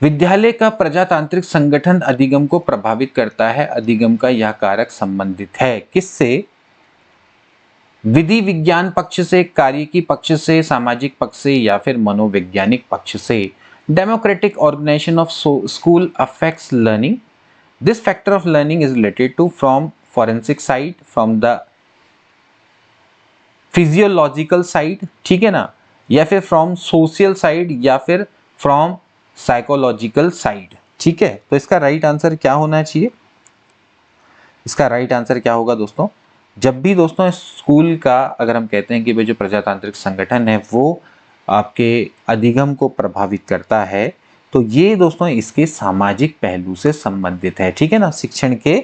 विद्यालय का प्रजातांत्रिक संगठन अधिगम को प्रभावित करता है। अधिगम का यह कारक संबंधित है किससे? विधि विज्ञान पक्ष से, कार्यकी पक्ष से, सामाजिक पक्ष से, या फिर मनोवैज्ञानिक पक्ष से। Democratic organisation of school affects learning. This factor of learning is related to from forensic side, from the physiological side, ठीक है ना, या फिर फ्रॉम सोशल साइड, या फिर फ्रॉम साइकोलॉजिकल साइड, ठीक है। तो इसका राइट आंसर क्या होना चाहिए? इसका राइट आंसर क्या होगा दोस्तों? जब भी दोस्तों स्कूल का अगर हम कहते हैं कि भाई जो प्रजातांत्रिक संगठन है वो आपके अधिगम को प्रभावित करता है तो ये दोस्तों इसके सामाजिक पहलू से संबंधित है, ठीक है ना। शिक्षण के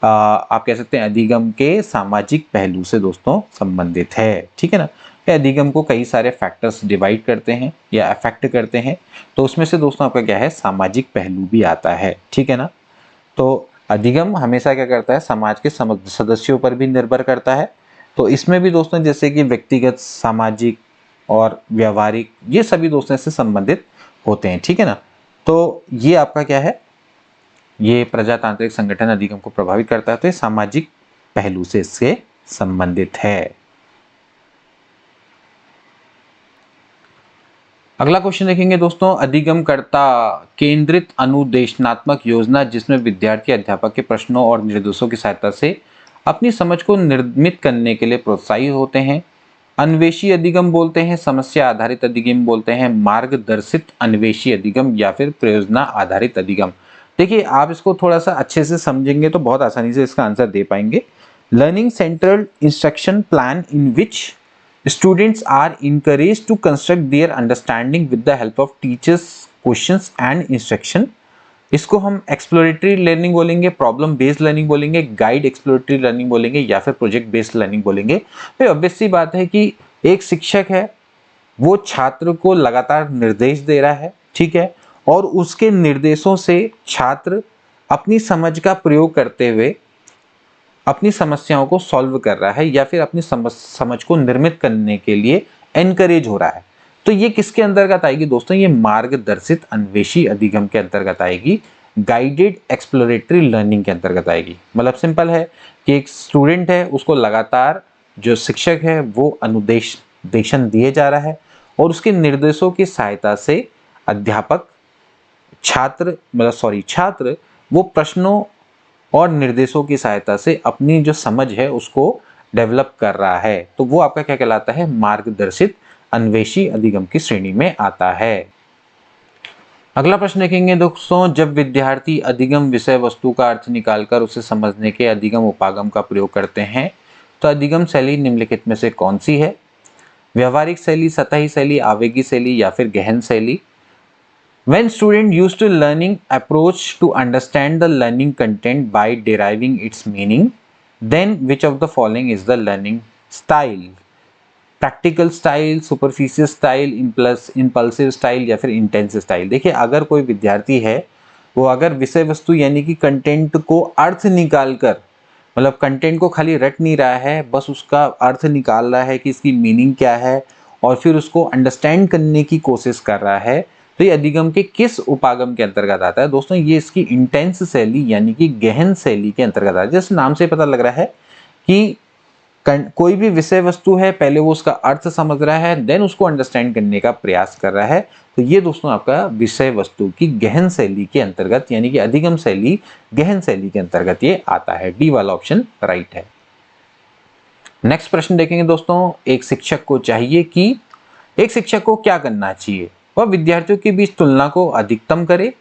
आप कह सकते हैं अधिगम के सामाजिक पहलू से दोस्तों संबंधित है, ठीक है ना। अधिगम को कई सारे फैक्टर्स डिवाइड करते हैं या अफेक्ट करते हैं, तो उसमें से दोस्तों आपका क्या है, सामाजिक पहलू भी आता है, ठीक है ना। तो अधिगम हमेशा क्या करता है, समाज के सदस्यों पर भी निर्भर करता है। तो इसमें भी दोस्तों जैसे कि व्यक्तिगत, सामाजिक और व्यवहारिक, ये सभी दोस्तों इससे संबंधित होते हैं, ठीक है ना। तो ये आपका क्या है, ये प्रजातांत्रिक संगठन अधिगम को प्रभावित करता है, तो ये सामाजिक पहलू से इससे संबंधित है। अगला क्वेश्चन देखेंगे दोस्तों, अधिगमकर्ता केंद्रित अनुदेशनात्मक योजना जिसमें विद्यार्थी अध्यापक के प्रश्नों और निर्देशों की सहायता से अपनी समझ को निर्मित करने के लिए प्रोत्साहित होते हैं। अन्वेषी अधिगम बोलते हैं, समस्या आधारित अधिगम बोलते हैं, मार्गदर्शित अन्वेषी अधिगम, या फिर प्रयोजना आधारित अधिगम। देखिए, आप इसको थोड़ा सा अच्छे से समझेंगे तो बहुत आसानी से इसका आंसर दे पाएंगे। Learning central instruction plan in which students are encouraged to construct their understanding with the help of teachers questions and instruction। इसको हम एक्सप्लोरेटरी लर्निंग बोलेंगे, प्रॉब्लम बेस्ड लर्निंग बोलेंगे, गाइड एक्सप्लोरेटरी लर्निंग बोलेंगे, या फिर प्रोजेक्ट बेस्ड लर्निंग बोलेंगे। तो obvious सी बात है कि एक शिक्षक है वो छात्र को लगातार निर्देश दे रहा है, ठीक है, और उसके निर्देशों से छात्र अपनी समझ का प्रयोग करते हुए अपनी समस्याओं को सॉल्व कर रहा है या फिर अपनी समझ को निर्मित करने के लिए एनकरेज हो रहा है। तो ये किसके अंतर्गत आएगी दोस्तों? ये मार्गदर्शित अन्वेषी अधिगम के अंतर्गत आएगी, गाइडेड एक्सप्लोरेटरी लर्निंग के अंतर्गत आएगी। मतलब सिंपल है कि एक स्टूडेंट है उसको लगातार जो शिक्षक है वो अनुदेशन दिए जा रहा है और उसके निर्देशों की सहायता से अध्यापक छात्र वो प्रश्नों और निर्देशों की सहायता से अपनी जो समझ है उसको डेवलप कर रहा है, तो वो आपका क्या कहलाता है, मार्गदर्शित अन्वेषी अधिगम की श्रेणी में आता है। अगला प्रश्न देखेंगे दोस्तों, जब विद्यार्थी अधिगम विषय वस्तु का अर्थ निकालकर उसे समझने के अधिगम उपागम का प्रयोग करते हैं तो अधिगम शैली निम्नलिखित में से कौन सी है? व्यवहारिक शैली, सतही शैली, आवेगी शैली या फिर गहन शैली? When student used to learning approach to understand the learning content by deriving its meaning, then which of the following is the learning style? Practical style, superficial style, impulsive style या फिर इंटेंसिव स्टाइल? देखिए, अगर कोई विद्यार्थी है वो अगर विषय वस्तु यानी कि कंटेंट को अर्थ निकाल कर, मतलब कंटेंट को खाली रट नहीं रहा है, बस उसका अर्थ निकाल रहा है कि इसकी मीनिंग क्या है और फिर उसको अंडरस्टैंड करने की कोशिश कर रहा है, तो ये अधिगम के किस उपागम के अंतर्गत आता है? दोस्तों, ये इसकी इंटेंस शैली यानी कि गहन शैली के अंतर्गत आता है। जैसे नाम से पता लग रहा है कि कोई भी विषय वस्तु है, पहले वो उसका अर्थ समझ रहा है, देन उसको अंडरस्टैंड करने का प्रयास कर रहा है, तो ये दोस्तों आपका विषय वस्तु की गहन शैली के अंतर्गत यानी कि अधिगम शैली गहन शैली के अंतर्गत ये आता है। डी वाला ऑप्शन राइट है। नेक्स्ट प्रश्न देखेंगे दोस्तों, एक शिक्षक को चाहिए कि एक शिक्षक को क्या करना चाहिए? वह विद्यार्थियों के बीच तुलना को अधिकतम करे,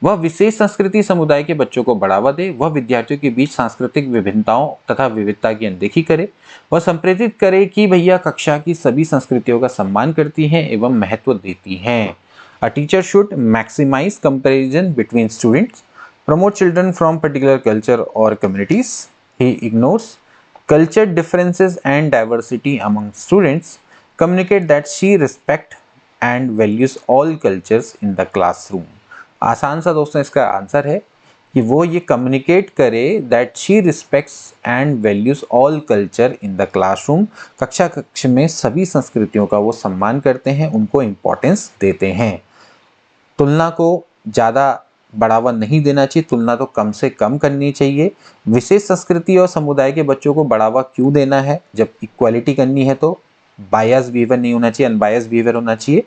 वह विशेष संस्कृति समुदाय के बच्चों को बढ़ावा दे, वह विद्यार्थियों के बीच सांस्कृतिक विभिन्नताओं तथा विविधता की अनदेखी करे, वह संप्रेरित करे कि भैया कक्षा की सभी संस्कृतियों का सम्मान करती हैं एवं महत्व देती हैं। A teacher should maximise comparison between students, promote children from particular culture और communities, he ignores culture differences and diversity among students, communicate that she respect and values all cultures in the classroom. आसान सा दोस्तों इसका answer है कि वो ये communicate करे that she respects and values all culture in the classroom, कक्ष में सभी संस्कृतियों का वो सम्मान करते हैं, उनको इम्पोर्टेंस देते हैं। तुलना को ज़्यादा बढ़ावा नहीं देना चाहिए, तुलना तो कम से कम करनी चाहिए। विशेष संस्कृति और समुदाय के बच्चों को बढ़ावा क्यों देना है? जब इक्वालिटी करनी है तो बायस बिहेवियर नहीं होना चाहिए, अनबायस बिहेवियर होना चाहिए।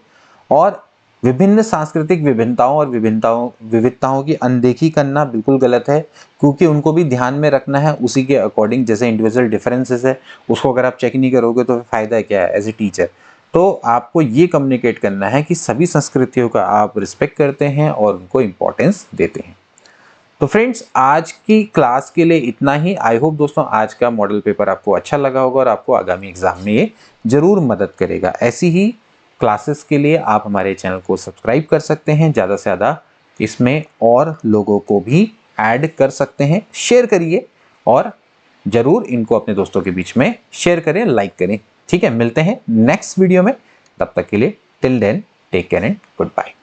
और विभिन्न सांस्कृतिक विभिन्नताओं और विविधताओं की अनदेखी करना बिल्कुल गलत है, क्योंकि उनको भी ध्यान में रखना है उसी के अकॉर्डिंग। जैसे इंडिविजुअल डिफरेंसेस है उसको अगर आप चेक नहीं करोगे तो फायदा क्या है एज ए टीचर? तो आपको ये कम्युनिकेट करना है कि सभी संस्कृतियों का आप रिस्पेक्ट करते हैं और उनको इम्पोर्टेंस देते हैं। तो फ्रेंड्स, आज की क्लास के लिए इतना ही। आई होप दोस्तों आज का मॉडल पेपर आपको अच्छा लगा होगा और आपको आगामी एग्जाम में ये जरूर मदद करेगा। ऐसी ही क्लासेस के लिए आप हमारे चैनल को सब्सक्राइब कर सकते हैं, ज़्यादा से ज़्यादा इसमें और लोगों को भी ऐड कर सकते हैं। शेयर करिए और ज़रूर इनको अपने दोस्तों के बीच में शेयर करें, लाइक करें। ठीक है, मिलते हैं नेक्स्ट वीडियो में, तब तक के लिए till then take care and good bye.